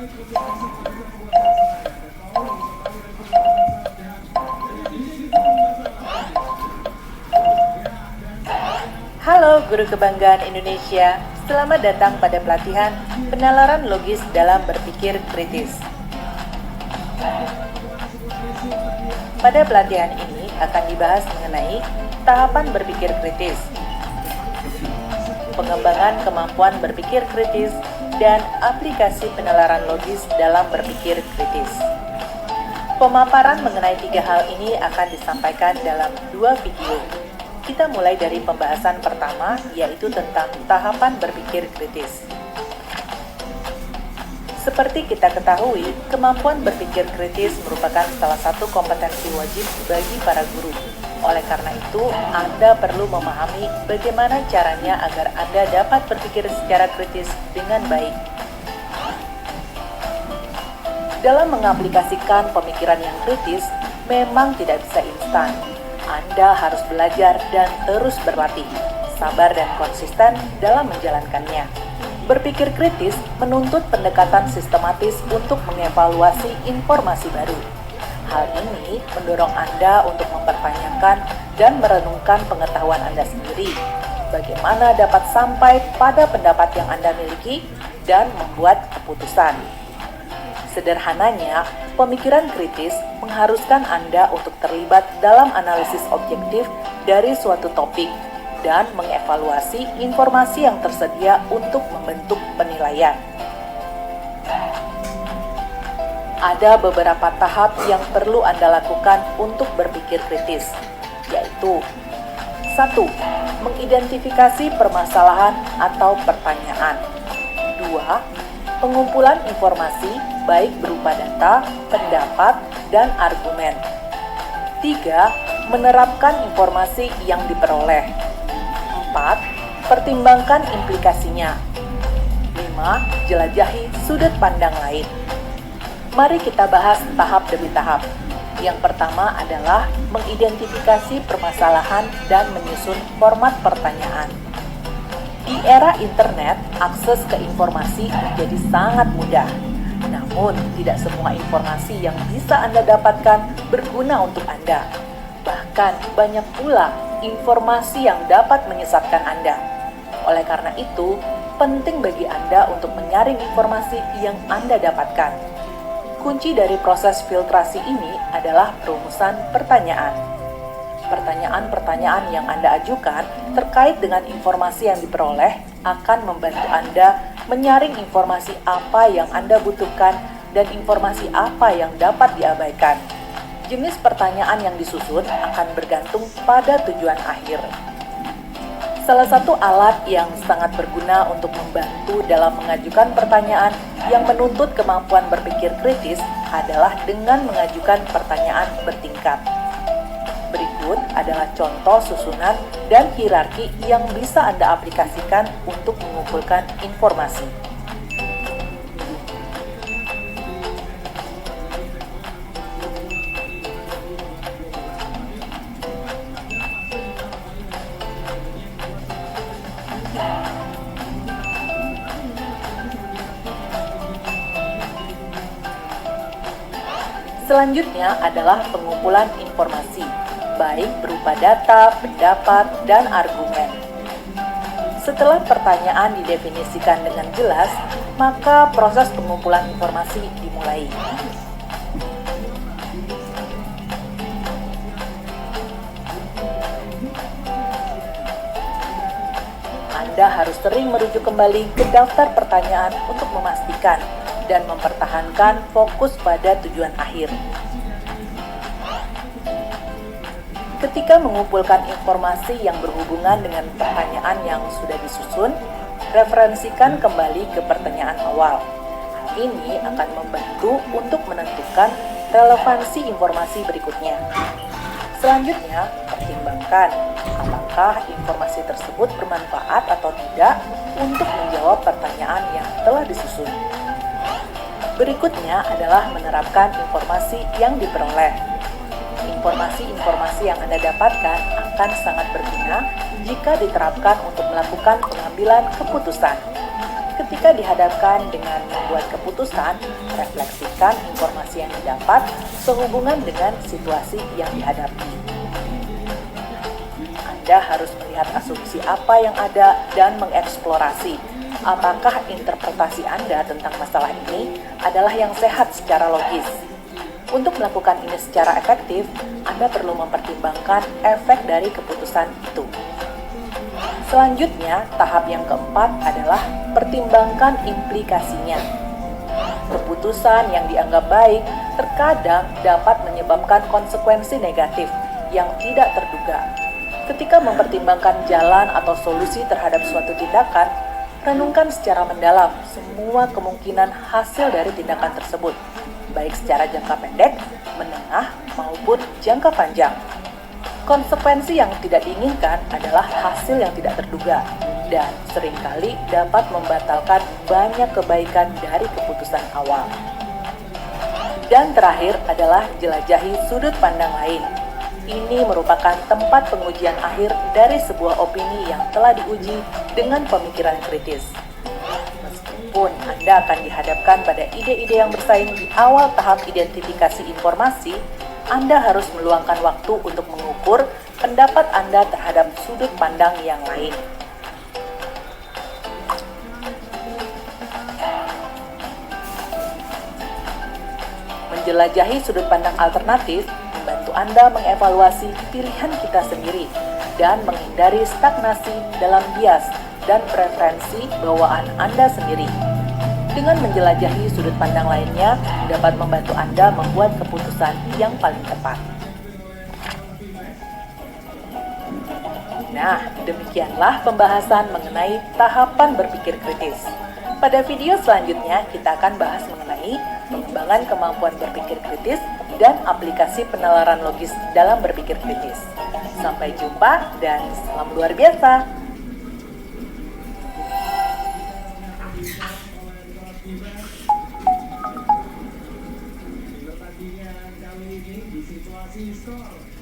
Halo Guru Kebanggaan Indonesia, selamat datang pada pelatihan penalaran logis dalam berpikir kritis. Pada pelatihan ini akan dibahas mengenai tahapan berpikir kritis, pengembangan kemampuan berpikir kritis, dan aplikasi penalaran logis dalam berpikir kritis. Pemaparan mengenai 3 hal ini akan disampaikan dalam 2 video. Kita mulai dari pembahasan pertama, yaitu tentang tahapan berpikir kritis. Seperti kita ketahui, kemampuan berpikir kritis merupakan salah satu kompetensi wajib bagi para guru. Oleh karena itu, Anda perlu memahami bagaimana caranya agar Anda dapat berpikir secara kritis dengan baik. Dalam mengaplikasikan pemikiran yang kritis, memang tidak bisa instan. Anda harus belajar dan terus berlatih, sabar dan konsisten dalam menjalankannya. Berpikir kritis menuntut pendekatan sistematis untuk mengevaluasi informasi baru. Hal ini mendorong Anda untuk mempertanyakan dan merenungkan pengetahuan Anda sendiri, bagaimana dapat sampai pada pendapat yang Anda miliki, dan membuat keputusan. Sederhananya, pemikiran kritis mengharuskan Anda untuk terlibat dalam analisis objektif dari suatu topik dan mengevaluasi informasi yang tersedia untuk membentuk penilaian. Ada beberapa tahap yang perlu Anda lakukan untuk berpikir kritis, yaitu 1. Mengidentifikasi permasalahan atau pertanyaan. 2. Pengumpulan informasi baik berupa data, pendapat, dan argumen. 3. Menerapkan informasi yang diperoleh. 4. Pertimbangkan implikasinya. 5. Jelajahi sudut pandang lain. Mari kita bahas tahap demi tahap. Yang pertama adalah mengidentifikasi permasalahan dan menyusun format pertanyaan. Di era internet, akses ke informasi menjadi sangat mudah. Namun, tidak semua informasi yang bisa Anda dapatkan berguna untuk Anda. Bahkan, banyak pula informasi yang dapat menyesatkan Anda. Oleh karena itu, penting bagi Anda untuk menyaring informasi yang Anda dapatkan. Kunci dari proses filtrasi ini adalah perumusan pertanyaan. Pertanyaan-pertanyaan yang Anda ajukan terkait dengan informasi yang diperoleh akan membantu Anda menyaring informasi apa yang Anda butuhkan dan informasi apa yang dapat diabaikan. Jenis pertanyaan yang disusun akan bergantung pada tujuan akhir. Salah satu alat yang sangat berguna untuk membantu dalam mengajukan pertanyaan yang menuntut kemampuan berpikir kritis adalah dengan mengajukan pertanyaan bertingkat. Berikut adalah contoh susunan dan hierarki yang bisa Anda aplikasikan untuk mengumpulkan informasi. Selanjutnya adalah pengumpulan informasi, baik berupa data, pendapat, dan argumen. Setelah pertanyaan didefinisikan dengan jelas, maka proses pengumpulan informasi dimulai. Anda harus sering merujuk kembali ke daftar pertanyaan untuk memastikan dan mempertahankan fokus pada tujuan akhir. Ketika mengumpulkan informasi yang berhubungan dengan pertanyaan yang sudah disusun, referensikan kembali ke pertanyaan awal. Hal ini akan membantu untuk menentukan relevansi informasi berikutnya. Selanjutnya, pertimbangkan apakah informasi tersebut bermanfaat atau tidak untuk menjawab pertanyaan yang telah disusun. Berikutnya adalah menerapkan informasi yang diperoleh. Informasi-informasi yang Anda dapatkan akan sangat berguna jika diterapkan untuk melakukan pengambilan keputusan. Ketika dihadapkan dengan membuat keputusan, refleksikan informasi yang didapat sehubungan dengan situasi yang dihadapi. Anda harus melihat asumsi apa yang ada dan mengeksplorasi apakah interpretasi Anda tentang masalah ini adalah yang sehat secara logis. Untuk melakukan ini secara efektif, Anda perlu mempertimbangkan efek dari keputusan itu. Selanjutnya, tahap yang keempat adalah pertimbangkan implikasinya. Keputusan yang dianggap baik terkadang dapat menyebabkan konsekuensi negatif yang tidak terduga. Ketika mempertimbangkan jalan atau solusi terhadap suatu tindakan, renungkan secara mendalam semua kemungkinan hasil dari tindakan tersebut, baik secara jangka pendek, menengah, maupun jangka panjang. Konsekuensi yang tidak diinginkan adalah hasil yang tidak terduga dan seringkali dapat membatalkan banyak kebaikan dari keputusan awal. Dan terakhir adalah jelajahi sudut pandang lain. Ini merupakan tempat pengujian akhir dari sebuah opini yang telah diuji dengan pemikiran kritis. Meskipun Anda akan dihadapkan pada ide-ide yang bersaing di awal tahap identifikasi informasi, Anda harus meluangkan waktu untuk mengukur pendapat Anda terhadap sudut pandang yang lain. Menjelajahi sudut pandang alternatif membantu Anda mengevaluasi pilihan kita sendiri dan menghindari stagnasi dalam bias dan preferensi bawaan Anda sendiri. Dengan menjelajahi sudut pandang lainnya dapat membantu Anda membuat keputusan yang paling tepat. Nah, demikianlah pembahasan mengenai tahapan berpikir kritis. Pada video selanjutnya, kita akan bahas mengenai pengembangan kemampuan berpikir kritis dan aplikasi penalaran logis dalam berpikir kritis. Sampai jumpa dan salam luar biasa. Pertandingan kali ini di situasi skor